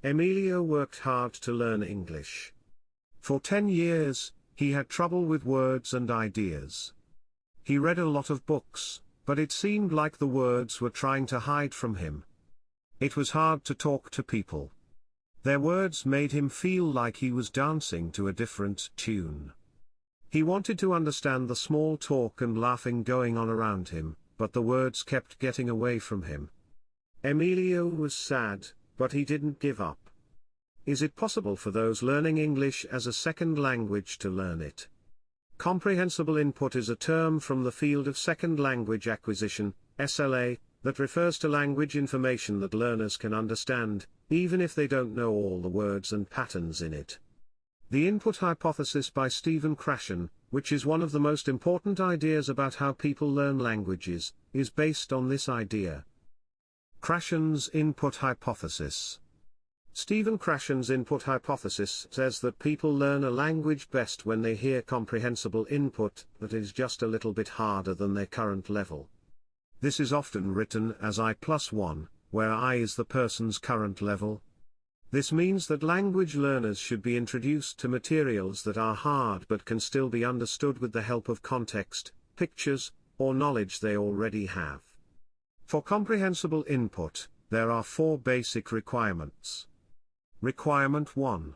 Emilio worked hard to learn English. For 10 years, he had trouble with words and ideas. He read a lot of books, but it seemed like the words were trying to hide from him. It was hard to talk to people. Their words made him feel like he was dancing to a different tune. He wanted to understand the small talk and laughing going on around him, but the words kept getting away from him. Emilio was sad, but he didn't give up. Is it possible for those learning English as a second language to learn it? Comprehensible input is a term from the field of second language acquisition, SLA, that refers to language information that learners can understand, even if they don't know all the words and patterns in it. The input hypothesis by Stephen Krashen, which is one of the most important ideas about how people learn languages, is based on this idea. Krashen's input hypothesis. Stephen Krashen's input hypothesis says that people learn a language best when they hear comprehensible input that is just a little bit harder than their current level. This is often written as I+1, where I is the person's current level. This means that language learners should be introduced to materials that are hard but can still be understood with the help of context, pictures, or knowledge they already have. For comprehensible input, there are 4 basic requirements. Requirement 1.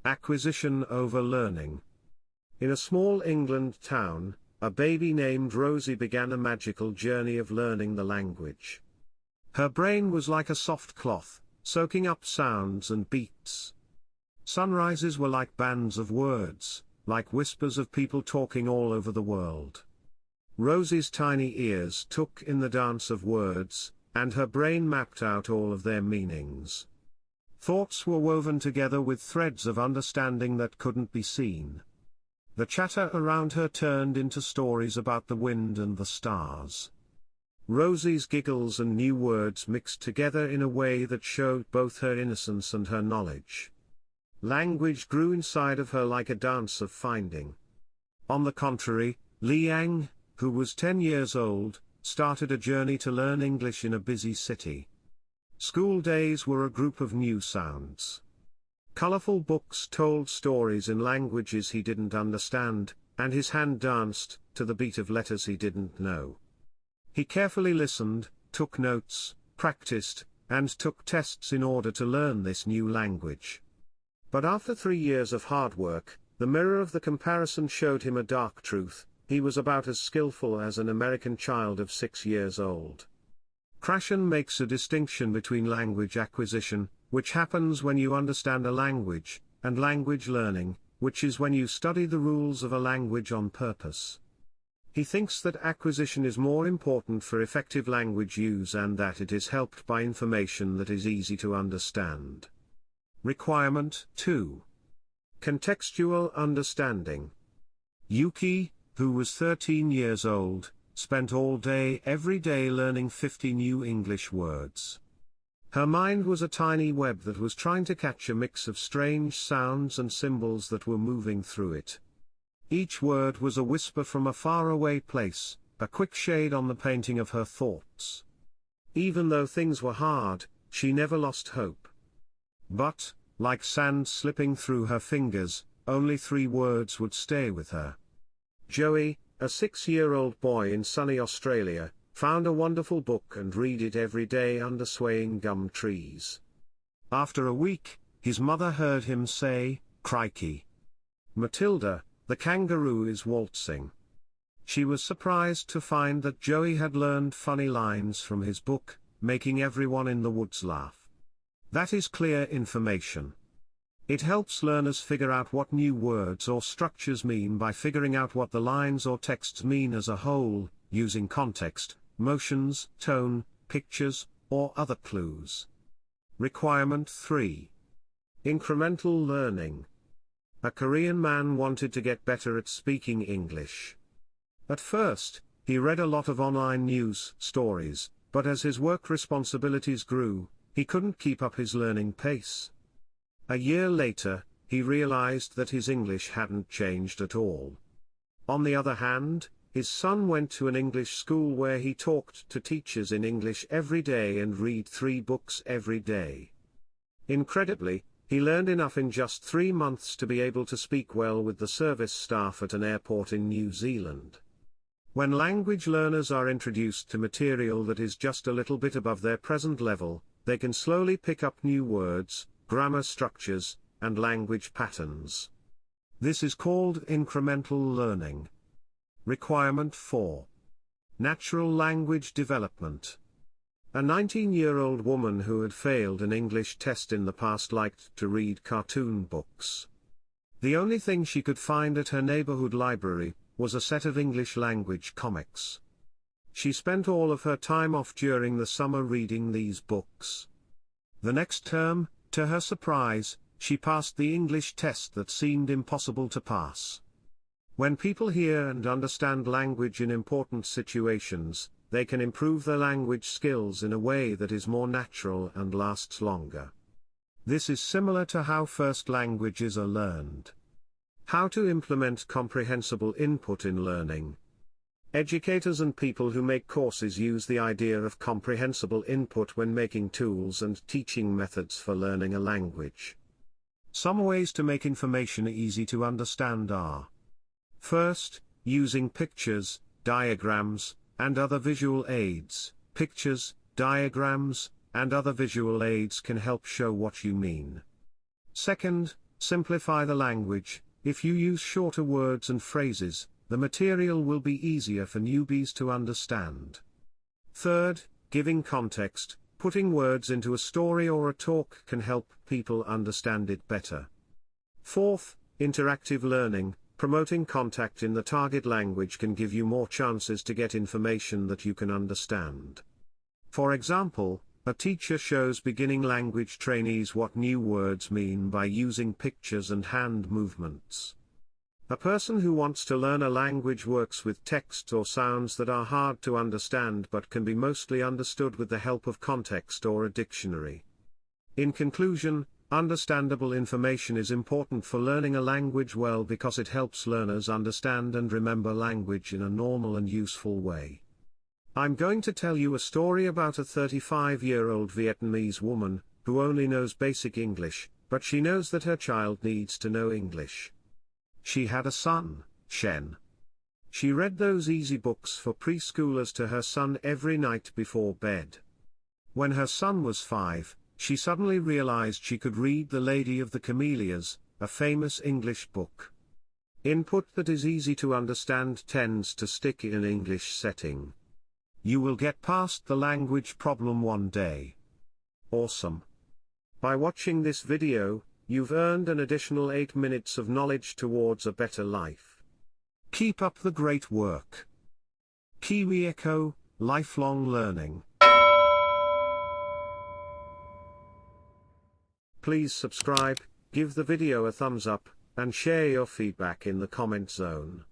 Acquisition over learning. In a small England town, a baby named Rosie began a magical journey of learning the language. Her brain was like a soft cloth, soaking up sounds and beats. Sunrises were like bands of words, like whispers of people talking all over the world. Rosie's tiny ears took in the dance of words, and her brain mapped out all of their meanings. Thoughts were woven together with threads of understanding that couldn't be seen. The chatter around her turned into stories about the wind and the stars. Rosie's giggles and new words mixed together in a way that showed both her innocence and her knowledge. Language grew inside of her like a dance of finding. On the contrary, Liang, who was 10 years old, started a journey to learn English in a busy city. School days were a group of new sounds. Colorful books told stories in languages he didn't understand, and his hand danced to the beat of letters he didn't know. He carefully listened, took notes, practiced, and took tests in order to learn this new language. But after 3 years of hard work, the mirror of the comparison showed him a dark truth: he was about as skillful as an American child of 6 years old. Krashen makes a distinction between language acquisition, which happens when you understand a language, and language learning, which is when you study the rules of a language on purpose. He thinks that acquisition is more important for effective language use and that it is helped by information that is easy to understand. Requirement 2. Contextual understanding. Yuki, who was 13 years old, spent all day every day learning 50 new English words. Her mind was a tiny web that was trying to catch a mix of strange sounds and symbols that were moving through it. Each word was a whisper from a faraway place, a quick shade on the painting of her thoughts. Even though things were hard, she never lost hope. But, like sand slipping through her fingers, only 3 words would stay with her. Joey, a 6-year-old boy in sunny Australia, found a wonderful book and read it every day under swaying gum trees. After a week, his mother heard him say, "Crikey! Matilda, the kangaroo is waltzing." She was surprised to find that Joey had learned funny lines from his book, making everyone in the woods laugh. That is clear information. It helps learners figure out what new words or structures mean by figuring out what the lines or texts mean as a whole, using context, motions, tone, pictures, or other clues. Requirement 3. Incremental learning. A Korean man wanted to get better at speaking English. At first, he read a lot of online news stories, but as his work responsibilities grew, he couldn't keep up his learning pace. A year later, he realized that his English hadn't changed at all. On the other hand, his son went to an English school where he talked to teachers in English every day and read 3 books every day. Incredibly, he learned enough in just 3 months to be able to speak well with the service staff at an airport in New Zealand. When language learners are introduced to material that is just a little bit above their present level, they can slowly pick up new words, grammar structures, and language patterns. This is called incremental learning. Requirement 4. Natural language development. A 19-year-old woman who had failed an English test in the past liked to read cartoon books. The only thing she could find at her neighborhood library was a set of English language comics. She spent all of her time off during the summer reading these books. The next term, to her surprise, she passed the English test that seemed impossible to pass. When people hear and understand language in important situations, they can improve their language skills in a way that is more natural and lasts longer. This is similar to how first languages are learned. How to implement comprehensible input in learning. Educators and people who make courses use the idea of comprehensible input when making tools and teaching methods for learning a language. Some ways to make information easy to understand are: first, using pictures, diagrams, and other visual aids. Pictures, diagrams, and other visual aids can help show what you mean. Second, simplify the language. If you use shorter words and phrases, the material will be easier for newbies to understand. Third, giving context. Putting words into a story or a talk can help people understand it better. Fourth, interactive learning. Promoting contact in the target language can give you more chances to get information that you can understand. For example, a teacher shows beginning language trainees what new words mean by using pictures and hand movements. A person who wants to learn a language works with texts or sounds that are hard to understand but can be mostly understood with the help of context or a dictionary. In conclusion, understandable information is important for learning a language well because it helps learners understand and remember language in a normal and useful way. I'm going to tell you a story about a 35-year-old Vietnamese woman, who only knows basic English, but she knows that her child needs to know English. She had a son, Shen. She read those easy books for preschoolers to her son every night before bed. When her son was 5, she suddenly realized she could read The Lady of the Camellias, a famous English book. Input that is easy to understand tends to stick in an English setting. You will get past the language problem one day. Awesome! By watching this video, you've earned an additional 8 minutes of knowledge towards a better life. Keep up the great work. Kiwi Echo, lifelong learning. Please subscribe, give the video a thumbs up, and share your feedback in the comment zone.